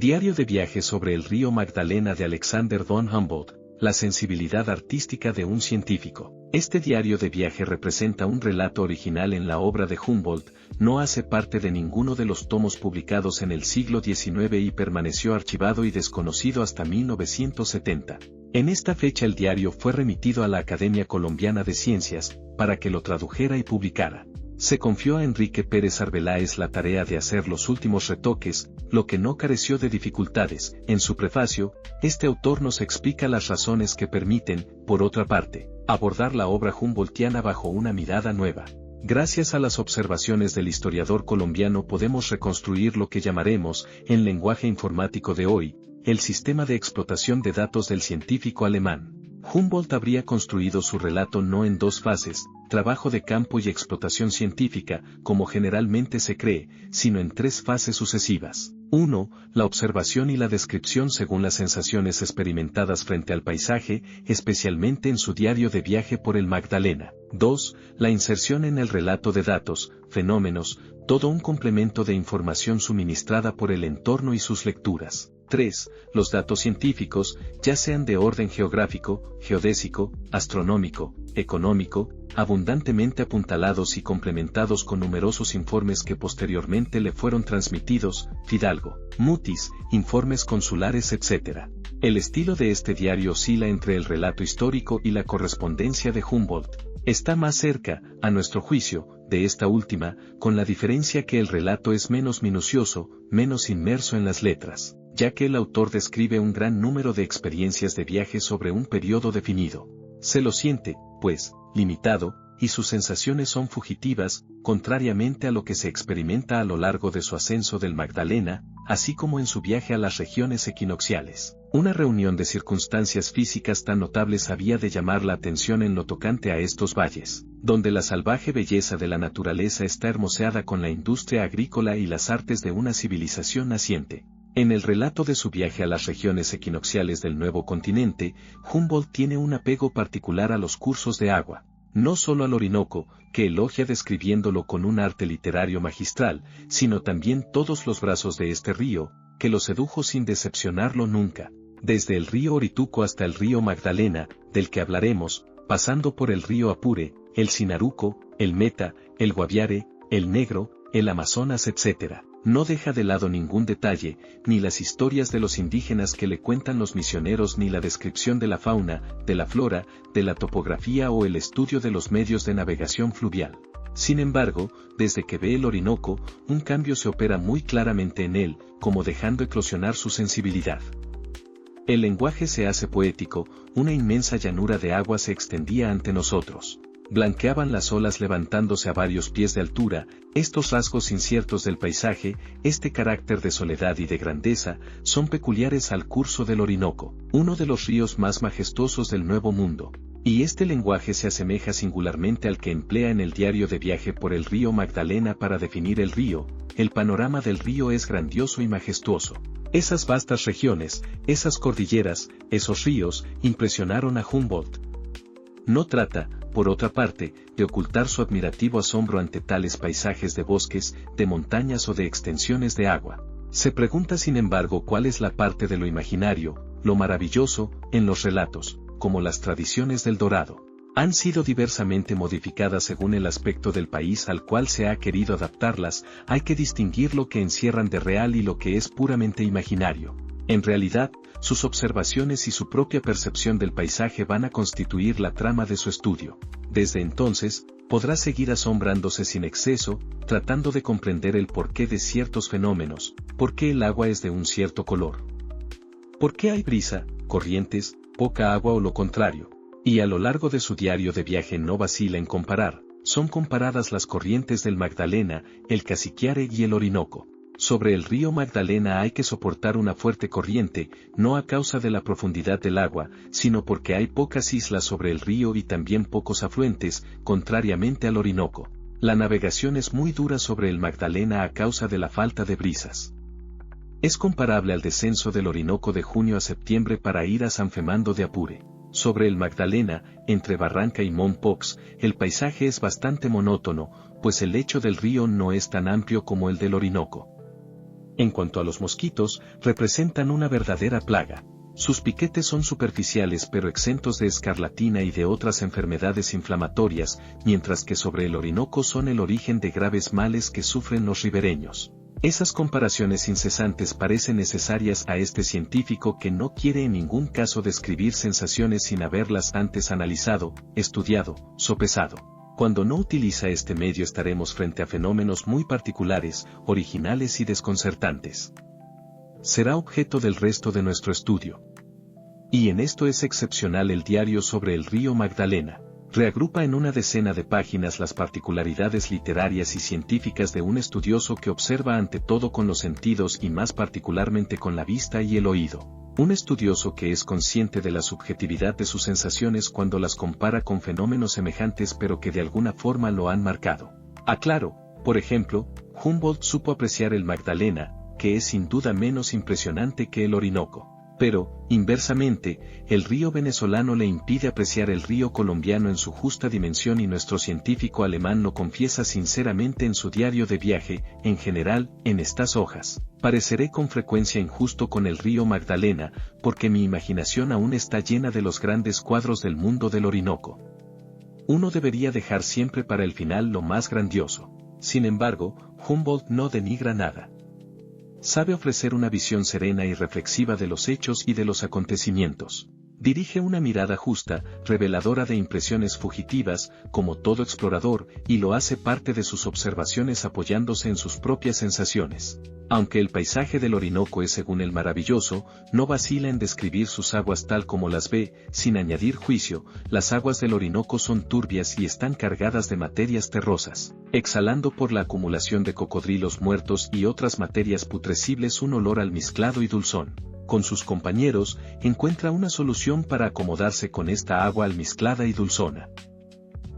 Diario de viaje sobre el río Magdalena de Alexander von Humboldt, la sensibilidad artística de un científico. Este diario de viaje representa un relato original en la obra de Humboldt, no hace parte de ninguno de los tomos publicados en el siglo XIX y permaneció archivado y desconocido hasta 1970. En esta fecha el diario fue remitido a la Academia Colombiana de Ciencias, para que lo tradujera y publicara. Se confió a Enrique Pérez Arbeláez la tarea de hacer los últimos retoques, lo que no careció de dificultades. En su prefacio, este autor nos explica las razones que permiten, por otra parte, abordar la obra humboldtiana bajo una mirada nueva. Gracias a las observaciones del historiador colombiano podemos reconstruir lo que llamaremos, en lenguaje informático de hoy, el sistema de explotación de datos del científico alemán. Humboldt habría construido su relato no en dos fases, trabajo de campo y explotación científica, como generalmente se cree, sino en tres fases sucesivas. 1. La observación y la descripción según las sensaciones experimentadas frente al paisaje, especialmente en su diario de viaje por el Magdalena. 2. La inserción en el relato de datos, fenómenos, todo un complemento de información suministrada por el entorno y sus lecturas. 3. Los datos científicos, ya sean de orden geográfico, geodésico, astronómico, económico, abundantemente apuntalados y complementados con numerosos informes que posteriormente le fueron transmitidos, Fidalgo, Mutis, informes consulares etc. El estilo de este diario oscila entre el relato histórico y la correspondencia de Humboldt. Está más cerca, a nuestro juicio, de esta última, con la diferencia que el relato es menos minucioso, menos inmerso en las letras, ya que el autor describe un gran número de experiencias de viaje sobre un periodo definido. Se lo siente, pues, limitado, y sus sensaciones son fugitivas, contrariamente a lo que se experimenta a lo largo de su ascenso del Magdalena, así como en su viaje a las regiones equinocciales. Una reunión de circunstancias físicas tan notables había de llamar la atención en lo tocante a estos valles, donde la salvaje belleza de la naturaleza está hermoseada con la industria agrícola y las artes de una civilización naciente. En el relato de su viaje a las regiones equinocciales del nuevo continente, Humboldt tiene un apego particular a los cursos de agua, no solo al Orinoco, que elogia describiéndolo con un arte literario magistral, sino también todos los brazos de este río, que lo sedujo sin decepcionarlo nunca, desde el río Orituco hasta el río Magdalena, del que hablaremos, pasando por el río Apure, el Sinaruco, el Meta, el Guaviare, el Negro, el Amazonas etc. No deja de lado ningún detalle, ni las historias de los indígenas que le cuentan los misioneros ni la descripción de la fauna, de la flora, de la topografía o el estudio de los medios de navegación fluvial. Sin embargo, desde que ve el Orinoco, un cambio se opera muy claramente en él, como dejando eclosionar su sensibilidad. El lenguaje se hace poético, una inmensa llanura de agua se extendía ante nosotros. Blanqueaban las olas levantándose a varios pies de altura. Estos rasgos inciertos del paisaje, este carácter de soledad y de grandeza, son peculiares al curso del Orinoco, uno de los ríos más majestuosos del Nuevo Mundo. Y este lenguaje se asemeja singularmente al que emplea en el diario de viaje por el río Magdalena para definir el río. El panorama del río es grandioso y majestuoso. Esas vastas regiones, esas cordilleras, esos ríos, impresionaron a Humboldt. No trata, por otra parte, de ocultar su admirativo asombro ante tales paisajes de bosques, de montañas o de extensiones de agua. Se pregunta sin embargo cuál es la parte de lo imaginario, lo maravilloso, en los relatos, como las tradiciones del Dorado. Han sido diversamente modificadas según el aspecto del país al cual se ha querido adaptarlas, hay que distinguir lo que encierran de real y lo que es puramente imaginario. En realidad, sus observaciones y su propia percepción del paisaje van a constituir la trama de su estudio. Desde entonces, podrá seguir asombrándose sin exceso, tratando de comprender el porqué de ciertos fenómenos, por qué el agua es de un cierto color, por qué hay brisa, corrientes, poca agua o lo contrario. Y a lo largo de su diario de viaje no vacila en comparar, son comparadas las corrientes del Magdalena, el Cassiquiare y el Orinoco. Sobre el río Magdalena hay que soportar una fuerte corriente, no a causa de la profundidad del agua, sino porque hay pocas islas sobre el río y también pocos afluentes, contrariamente al Orinoco. La navegación es muy dura sobre el Magdalena a causa de la falta de brisas. Es comparable al descenso del Orinoco de junio a septiembre para ir a San Fernando de Apure. Sobre el Magdalena, entre Barranca y Mompox, el paisaje es bastante monótono, pues el lecho del río no es tan amplio como el del Orinoco. En cuanto a los mosquitos, representan una verdadera plaga. Sus piquetes son superficiales pero exentos de escarlatina y de otras enfermedades inflamatorias, mientras que sobre el Orinoco son el origen de graves males que sufren los ribereños. Esas comparaciones incesantes parecen necesarias a este científico que no quiere en ningún caso describir sensaciones sin haberlas antes analizado, estudiado, sopesado. Cuando no utiliza este medio estaremos frente a fenómenos muy particulares, originales y desconcertantes. Será objeto del resto de nuestro estudio. Y en esto es excepcional el diario sobre el río Magdalena. Reagrupa en una decena de páginas las particularidades literarias y científicas de un estudioso que observa ante todo con los sentidos y más particularmente con la vista y el oído. Un estudioso que es consciente de la subjetividad de sus sensaciones cuando las compara con fenómenos semejantes pero que de alguna forma lo han marcado. Aclaro, por ejemplo, Humboldt supo apreciar el Magdalena, que es sin duda menos impresionante que el Orinoco. Pero, inversamente, el río venezolano le impide apreciar el río colombiano en su justa dimensión y nuestro científico alemán lo confiesa sinceramente en su diario de viaje. En general, en estas hojas, pareceré con frecuencia injusto con el río Magdalena, porque mi imaginación aún está llena de los grandes cuadros del mundo del Orinoco. Uno debería dejar siempre para el final lo más grandioso. Sin embargo, Humboldt no denigra nada. Sabe ofrecer una visión serena y reflexiva de los hechos y de los acontecimientos. Dirige una mirada justa, reveladora de impresiones fugitivas, como todo explorador, y lo hace parte de sus observaciones apoyándose en sus propias sensaciones. Aunque el paisaje del Orinoco es según él maravilloso, no vacila en describir sus aguas tal como las ve, sin añadir juicio. Las aguas del Orinoco son turbias y están cargadas de materias terrosas, exhalando por la acumulación de cocodrilos muertos y otras materias putrescibles un olor almizclado y dulzón. Con sus compañeros, encuentra una solución para acomodarse con esta agua almizclada y dulzona.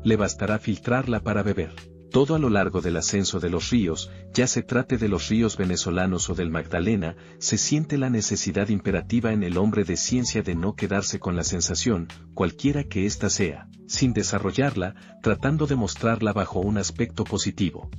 Le bastará filtrarla para beber. Todo a lo largo del ascenso de los ríos, ya se trate de los ríos venezolanos o del Magdalena, se siente la necesidad imperativa en el hombre de ciencia de no quedarse con la sensación, cualquiera que ésta sea, sin desarrollarla, tratando de mostrarla bajo un aspecto positivo.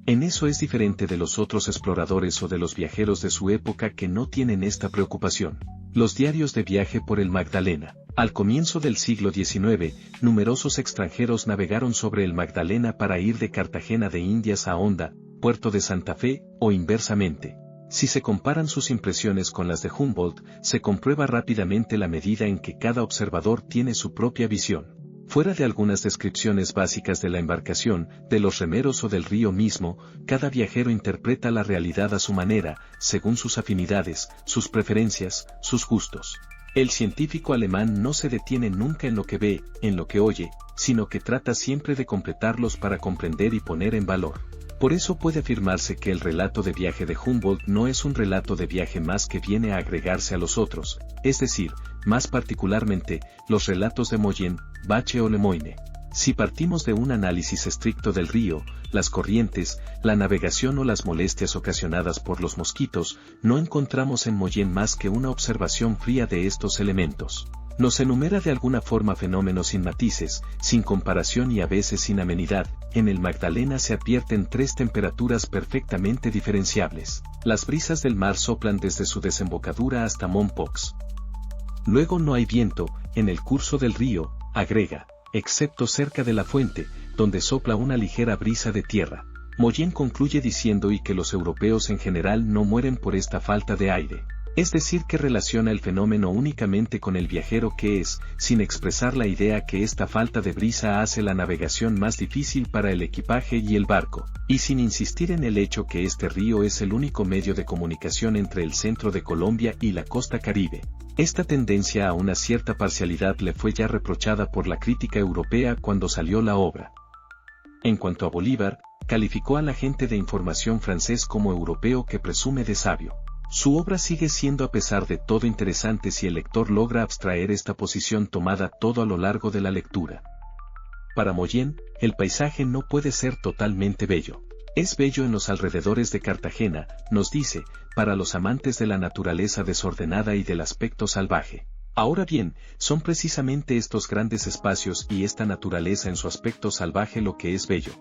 En eso es diferente de los otros exploradores o de los viajeros de su época que no tienen esta preocupación. Los diarios de viaje por el Magdalena. Al comienzo del siglo XIX, numerosos extranjeros navegaron sobre el Magdalena para ir de Cartagena de Indias a Honda, Puerto de Santa Fe, o inversamente. Si se comparan sus impresiones con las de Humboldt, se comprueba rápidamente la medida en que cada observador tiene su propia visión. Fuera de algunas descripciones básicas de la embarcación, de los remeros o del río mismo, cada viajero interpreta la realidad a su manera, según sus afinidades, sus preferencias, sus gustos. El científico alemán no se detiene nunca en lo que ve, en lo que oye, sino que trata siempre de completarlos para comprender y poner en valor. Por eso puede afirmarse que el relato de viaje de Humboldt no es un relato de viaje más que viene a agregarse a los otros, es decir, más particularmente, los relatos de Moyen, Bache o Lemoyne. Si partimos de un análisis estricto del río, las corrientes, la navegación o las molestias ocasionadas por los mosquitos, no encontramos en Moyen más que una observación fría de estos elementos. Nos enumera de alguna forma fenómenos sin matices, sin comparación y a veces sin amenidad. En el Magdalena se advierten tres temperaturas perfectamente diferenciables. Las brisas del mar soplan desde su desembocadura hasta Mompox. Luego no hay viento, en el curso del río, agrega, excepto cerca de la fuente, donde sopla una ligera brisa de tierra. Moyen concluye diciendo y que los europeos en general no mueren por esta falta de aire. Es decir que relaciona el fenómeno únicamente con el viajero que es, sin expresar la idea que esta falta de brisa hace la navegación más difícil para el equipaje y el barco, y sin insistir en el hecho que este río es el único medio de comunicación entre el centro de Colombia y la costa Caribe. Esta tendencia a una cierta parcialidad le fue ya reprochada por la crítica europea cuando salió la obra. En cuanto a Bolívar, calificó al agente de información francés como europeo que presume de sabio. Su obra sigue siendo a pesar de todo interesante si el lector logra abstraer esta posición tomada todo a lo largo de la lectura. Para Moyen, el paisaje no puede ser totalmente bello. Es bello en los alrededores de Cartagena, nos dice, para los amantes de la naturaleza desordenada y del aspecto salvaje. Ahora bien, son precisamente estos grandes espacios y esta naturaleza en su aspecto salvaje lo que es bello.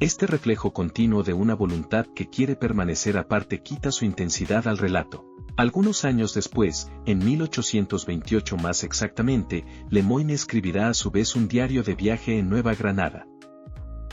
Este reflejo continuo de una voluntad que quiere permanecer aparte quita su intensidad al relato. Algunos años después, en 1828 más exactamente, Lemoyne escribirá a su vez un diario de viaje en Nueva Granada.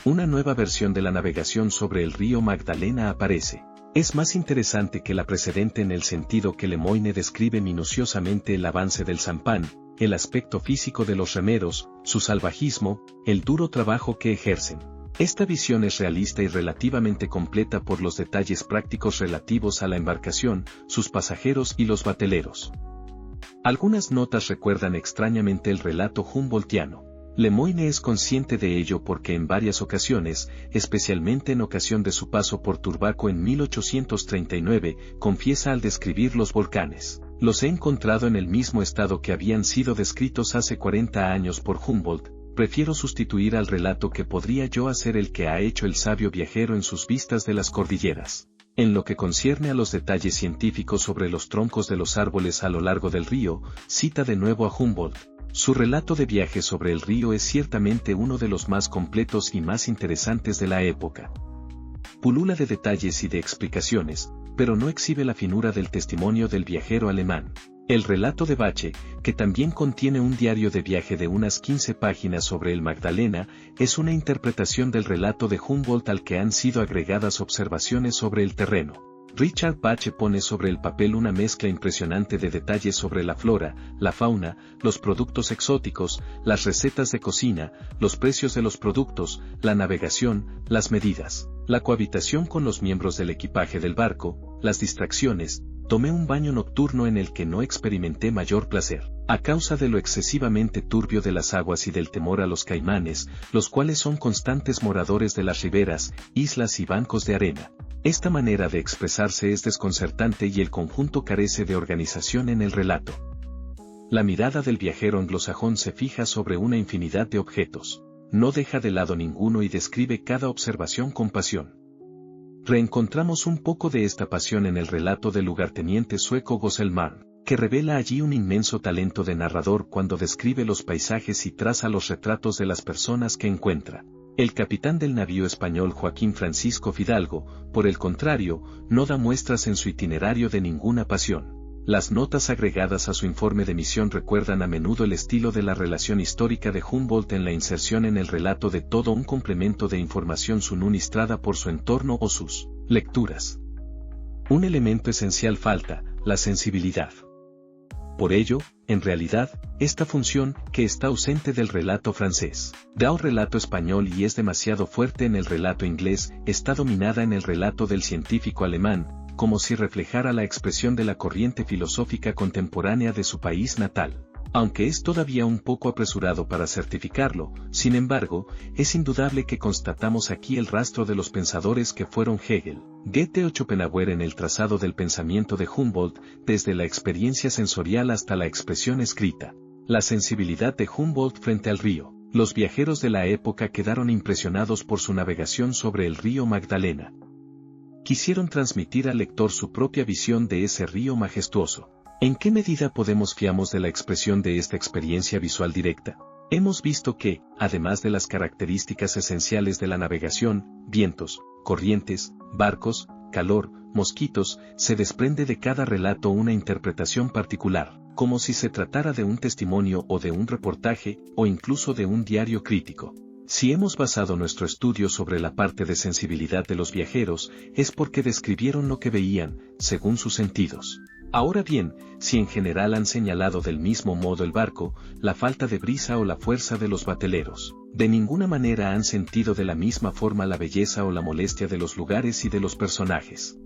Una nueva versión de la navegación sobre el río Magdalena aparece. Es más interesante que la precedente en el sentido que Lemoyne describe minuciosamente el avance del sampan, el aspecto físico de los remeros, su salvajismo, el duro trabajo que ejercen. Esta visión es realista y relativamente completa por los detalles prácticos relativos a la embarcación, sus pasajeros y los bateleros. Algunas notas recuerdan extrañamente el relato humboldtiano. Lemoyne es consciente de ello porque en varias ocasiones, especialmente en ocasión de su paso por Turbaco en 1839, confiesa al describir los volcanes: los he encontrado en el mismo estado que habían sido descritos hace 40 años por Humboldt. Prefiero sustituir al relato que podría yo hacer el que ha hecho el sabio viajero en sus vistas de las cordilleras. En lo que concierne a los detalles científicos sobre los troncos de los árboles a lo largo del río, cita de nuevo a Humboldt. Su relato de viaje sobre el río es ciertamente uno de los más completos y más interesantes de la época. Pulula de detalles y de explicaciones, pero no exhibe la finura del testimonio del viajero alemán. El relato de Bache, que también contiene un diario de viaje de unas 15 páginas sobre el Magdalena, es una interpretación del relato de Humboldt al que han sido agregadas observaciones sobre el terreno. Richard Bache pone sobre el papel una mezcla impresionante de detalles sobre la flora, la fauna, los productos exóticos, las recetas de cocina, los precios de los productos, la navegación, las medidas, la cohabitación con los miembros del equipaje del barco, las distracciones. Tomé un baño nocturno en el que no experimenté mayor placer, a causa de lo excesivamente turbio de las aguas y del temor a los caimanes, los cuales son constantes moradores de las riberas, islas y bancos de arena. Esta manera de expresarse es desconcertante y el conjunto carece de organización en el relato. La mirada del viajero anglosajón se fija sobre una infinidad de objetos. No deja de lado ninguno y describe cada observación con pasión. Reencontramos un poco de esta pasión en el relato del lugarteniente sueco Gosselmarn, que revela allí un inmenso talento de narrador cuando describe los paisajes y traza los retratos de las personas que encuentra. El capitán del navío español Joaquín Francisco Fidalgo, por el contrario, no da muestras en su itinerario de ninguna pasión. Las notas agregadas a su informe de misión recuerdan a menudo el estilo de la relación histórica de Humboldt en la inserción en el relato de todo un complemento de información suministrada por su entorno o sus lecturas. Un elemento esencial falta: la sensibilidad. Por ello, en realidad, esta función, que está ausente del relato francés, da un relato español y es demasiado fuerte en el relato inglés, está dominada en el relato del científico alemán, como si reflejara la expresión de la corriente filosófica contemporánea de su país natal. Aunque es todavía un poco apresurado para certificarlo, sin embargo, es indudable que constatamos aquí el rastro de los pensadores que fueron Hegel, Goethe o Schopenhauer en el trazado del pensamiento de Humboldt, desde la experiencia sensorial hasta la expresión escrita. La sensibilidad de Humboldt frente al río. Los viajeros de la época quedaron impresionados por su navegación sobre el río Magdalena. Quisieron transmitir al lector su propia visión de ese río majestuoso. ¿En qué medida podemos fiarnos de la expresión de esta experiencia visual directa? Hemos visto que, además de las características esenciales de la navegación, vientos, corrientes, barcos, calor, mosquitos, se desprende de cada relato una interpretación particular, como si se tratara de un testimonio o de un reportaje, o incluso de un diario crítico. Si hemos basado nuestro estudio sobre la parte de sensibilidad de los viajeros, es porque describieron lo que veían, según sus sentidos. Ahora bien, si en general han señalado del mismo modo el barco, la falta de brisa o la fuerza de los bateleros, de ninguna manera han sentido de la misma forma la belleza o la molestia de los lugares y de los personajes.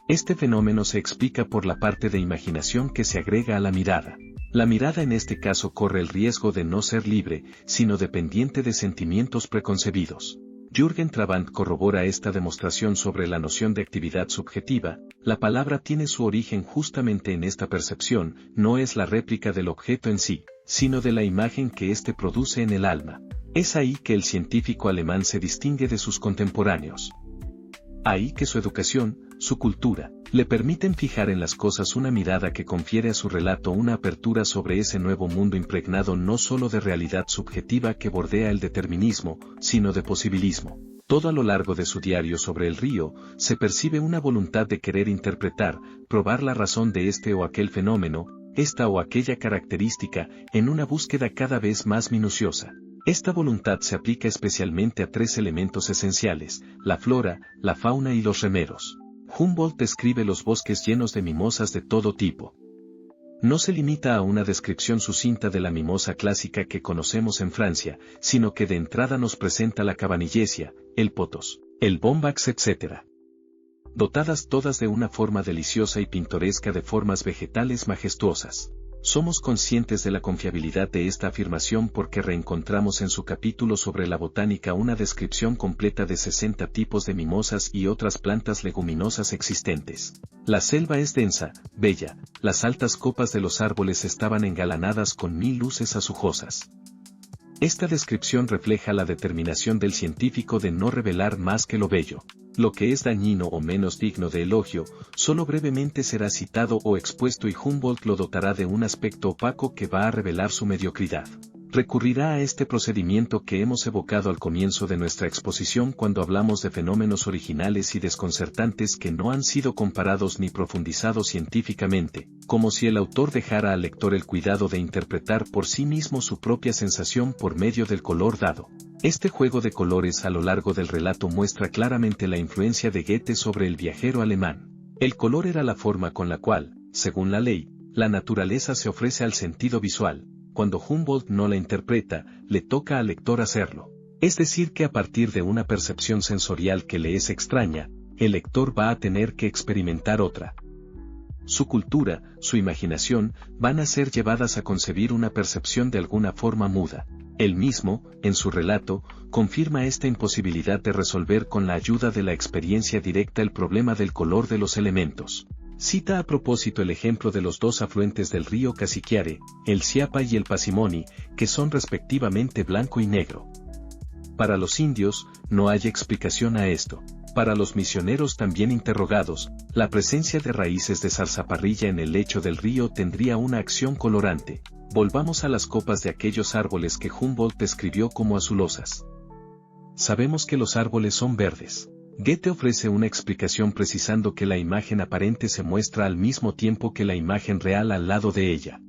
Este fenómeno se explica por la parte de imaginación que se agrega a la mirada. La mirada en este caso corre el riesgo de no ser libre, sino dependiente de sentimientos preconcebidos. Jürgen Trabant corrobora esta demostración sobre la noción de actividad subjetiva. La palabra tiene su origen justamente en esta percepción, no es la réplica del objeto en sí, sino de la imagen que éste produce en el alma. Es ahí que el científico alemán se distingue de sus contemporáneos. Ahí que su educación, su cultura, le permiten fijar en las cosas una mirada que confiere a su relato una apertura sobre ese nuevo mundo impregnado no solo de realidad subjetiva que bordea el determinismo, sino de posibilismo. Todo a lo largo de su diario sobre el río, se percibe una voluntad de querer interpretar, probar la razón de este o aquel fenómeno, esta o aquella característica, en una búsqueda cada vez más minuciosa. Esta voluntad se aplica especialmente a 3 elementos esenciales: la flora, la fauna y los remeros. Humboldt describe los bosques llenos de mimosas de todo tipo. No se limita a una descripción sucinta de la mimosa clásica que conocemos en Francia, sino que de entrada nos presenta la cabanillesia, el potos, el bombax, etc. Dotadas todas de una forma deliciosa y pintoresca de formas vegetales majestuosas. Somos conscientes de la confiabilidad de esta afirmación porque reencontramos en su capítulo sobre la botánica una descripción completa de 60 tipos de mimosas y otras plantas leguminosas existentes. La selva es densa, bella, las altas copas de los árboles estaban engalanadas con 1000 luces azujosas. Esta descripción refleja la determinación del científico de no revelar más que lo bello. Lo que es dañino o menos digno de elogio, solo brevemente será citado o expuesto y Humboldt lo dotará de un aspecto opaco que va a revelar su mediocridad. Recurrirá a este procedimiento que hemos evocado al comienzo de nuestra exposición cuando hablamos de fenómenos originales y desconcertantes que no han sido comparados ni profundizados científicamente, como si el autor dejara al lector el cuidado de interpretar por sí mismo su propia sensación por medio del color dado. Este juego de colores a lo largo del relato muestra claramente la influencia de Goethe sobre el viajero alemán. El color era la forma con la cual, según la ley, la naturaleza se ofrece al sentido visual. Cuando Humboldt no la interpreta, le toca al lector hacerlo. Es decir que a partir de una percepción sensorial que le es extraña, el lector va a tener que experimentar otra. Su cultura, su imaginación, van a ser llevadas a concebir una percepción de alguna forma muda. Él mismo, en su relato, confirma esta imposibilidad de resolver con la ayuda de la experiencia directa el problema del color de los elementos. Cita a propósito el ejemplo de los 2 afluentes del río Casiquiare, el Siapa y el Pasimoni, que son respectivamente blanco y negro. Para los indios, no hay explicación a esto. Para los misioneros también interrogados, la presencia de raíces de zarzaparrilla en el lecho del río tendría una acción colorante. Volvamos a las copas de aquellos árboles que Humboldt describió como azulosas. Sabemos que los árboles son verdes. Goethe ofrece una explicación precisando que la imagen aparente se muestra al mismo tiempo que la imagen real al lado de ella.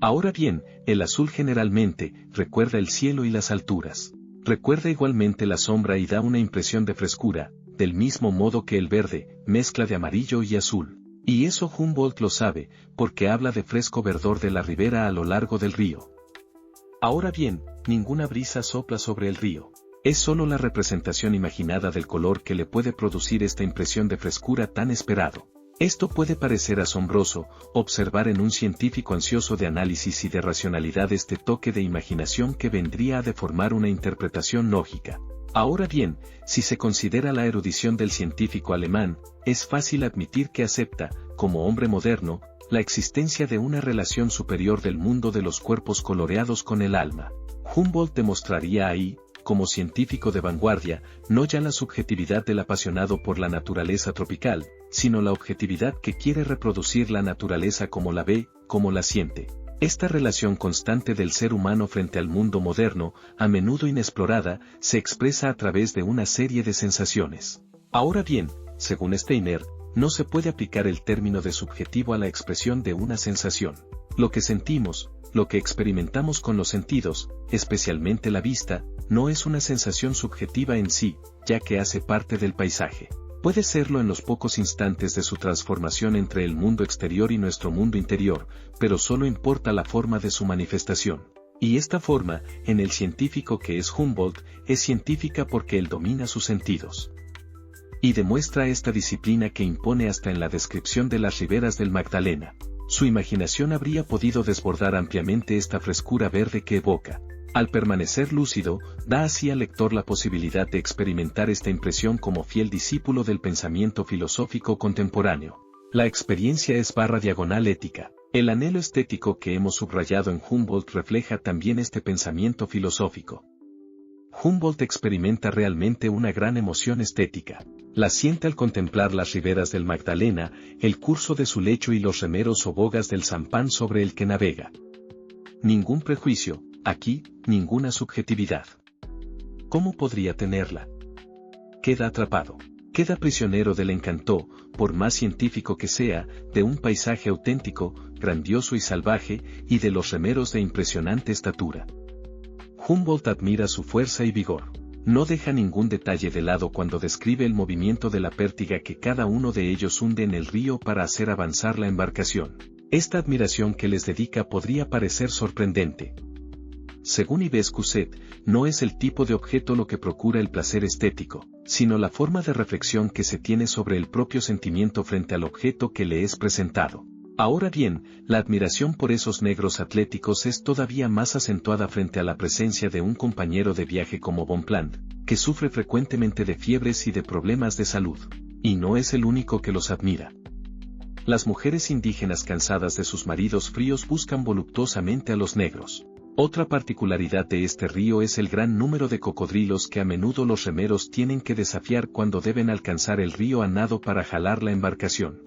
Ahora bien, el azul generalmente recuerda el cielo y las alturas. Recuerda igualmente la sombra y da una impresión de frescura, del mismo modo que el verde, mezcla de amarillo y azul. Y eso Humboldt lo sabe, porque habla de fresco verdor de la ribera a lo largo del río. Ahora bien, ninguna brisa sopla sobre el río. Es solo la representación imaginada del color que le puede producir esta impresión de frescura tan esperado. Esto puede parecer asombroso, observar en un científico ansioso de análisis y de racionalidad este toque de imaginación que vendría a deformar una interpretación lógica. Ahora bien, si se considera la erudición del científico alemán, es fácil admitir que acepta, como hombre moderno, la existencia de una relación superior del mundo de los cuerpos coloreados con el alma. Humboldt demostraría ahí, como científico de vanguardia, no ya la subjetividad del apasionado por la naturaleza tropical, sino la objetividad que quiere reproducir la naturaleza como la ve, como la siente. Esta relación constante del ser humano frente al mundo moderno, a menudo inexplorada, se expresa a través de una serie de sensaciones. Ahora bien, según Steiner, no se puede aplicar el término de subjetivo a la expresión de una sensación. Lo que sentimos, lo que experimentamos con los sentidos, especialmente la vista, no es una sensación subjetiva en sí, ya que hace parte del paisaje. Puede serlo en los pocos instantes de su transformación entre el mundo exterior y nuestro mundo interior, pero solo importa la forma de su manifestación. Y esta forma, en el científico que es Humboldt, es científica porque él domina sus sentidos. Y demuestra esta disciplina que impone hasta en la descripción de las riberas del Magdalena. Su imaginación habría podido desbordar ampliamente esta frescura verde que evoca. Al permanecer lúcido, da así al lector la posibilidad de experimentar esta impresión como fiel discípulo del pensamiento filosófico contemporáneo. La experiencia es / ética. El anhelo estético que hemos subrayado en Humboldt refleja también este pensamiento filosófico. Humboldt experimenta realmente una gran emoción estética. La siente al contemplar las riberas del Magdalena, el curso de su lecho y los remeros o bogas del sampan sobre el que navega. Ningún prejuicio, aquí, ninguna subjetividad. ¿Cómo podría tenerla? queda atrapado. Queda prisionero del encanto, por más científico que sea, de un paisaje auténtico, grandioso y salvaje, y de los remeros de impresionante estatura. Humboldt admira su fuerza y vigor. No deja ningún detalle de lado cuando describe el movimiento de la pértiga que cada uno de ellos hunde en el río para hacer avanzar la embarcación. Esta admiración que les dedica podría parecer sorprendente. Según Yves Couset, no es el tipo de objeto lo que procura el placer estético, sino la forma de reflexión que se tiene sobre el propio sentimiento frente al objeto que le es presentado. Ahora bien, la admiración por esos negros atléticos es todavía más acentuada frente a la presencia de un compañero de viaje como Bonpland, que sufre frecuentemente de fiebres y de problemas de salud. Y no es el único que los admira. Las mujeres indígenas cansadas de sus maridos fríos buscan voluptuosamente a los negros. Otra particularidad de este río es el gran número de cocodrilos que a menudo los remeros tienen que desafiar cuando deben alcanzar el río a nado para jalar la embarcación.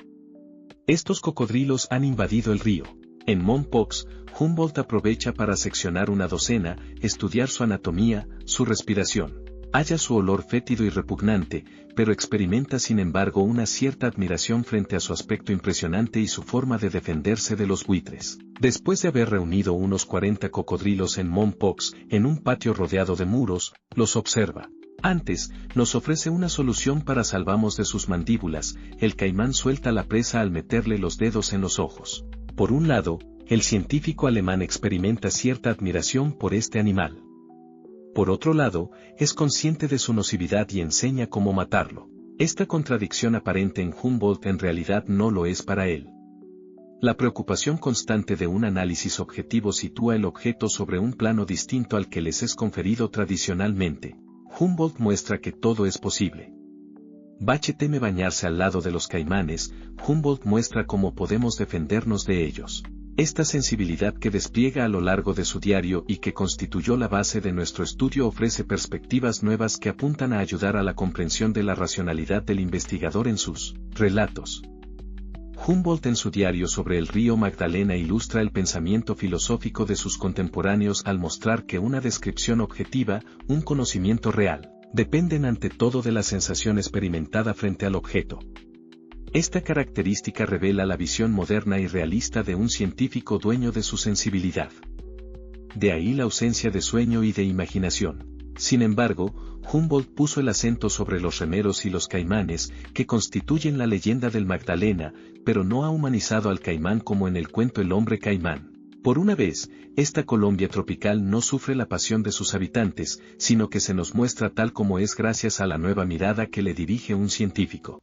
Estos cocodrilos han invadido el río. En Mompox, Humboldt aprovecha para seccionar una docena, estudiar su anatomía, su respiración. Halla su olor fétido y repugnante, pero experimenta sin embargo una cierta admiración frente a su aspecto impresionante y su forma de defenderse de los buitres. Después de haber reunido unos 40 cocodrilos en Mompox, en un patio rodeado de muros, los observa. Antes, nos ofrece una solución para salvarnos de sus mandíbulas. El caimán suelta la presa al meterle los dedos en los ojos. Por un lado, el científico alemán experimenta cierta admiración por este animal. Por otro lado, es consciente de su nocividad y enseña cómo matarlo. Esta contradicción aparente en Humboldt en realidad no lo es para él. La preocupación constante de un análisis objetivo sitúa el objeto sobre un plano distinto al que les es conferido tradicionalmente. Humboldt muestra que todo es posible. Bache teme bañarse al lado de los caimanes. Humboldt muestra cómo podemos defendernos de ellos. Esta sensibilidad que despliega a lo largo de su diario y que constituyó la base de nuestro estudio ofrece perspectivas nuevas que apuntan a ayudar a la comprensión de la racionalidad del investigador en sus relatos. Humboldt en su diario sobre el río Magdalena ilustra el pensamiento filosófico de sus contemporáneos al mostrar que una descripción objetiva, un conocimiento real, dependen ante todo de la sensación experimentada frente al objeto. Esta característica revela la visión moderna y realista de un científico dueño de su sensibilidad. De ahí la ausencia de sueño y de imaginación. Sin embargo, Humboldt puso el acento sobre los remeros y los caimanes, que constituyen la leyenda del Magdalena, pero no ha humanizado al caimán como en el cuento El hombre caimán. Por una vez, esta Colombia tropical no sufre la pasión de sus habitantes, sino que se nos muestra tal como es gracias a la nueva mirada que le dirige un científico.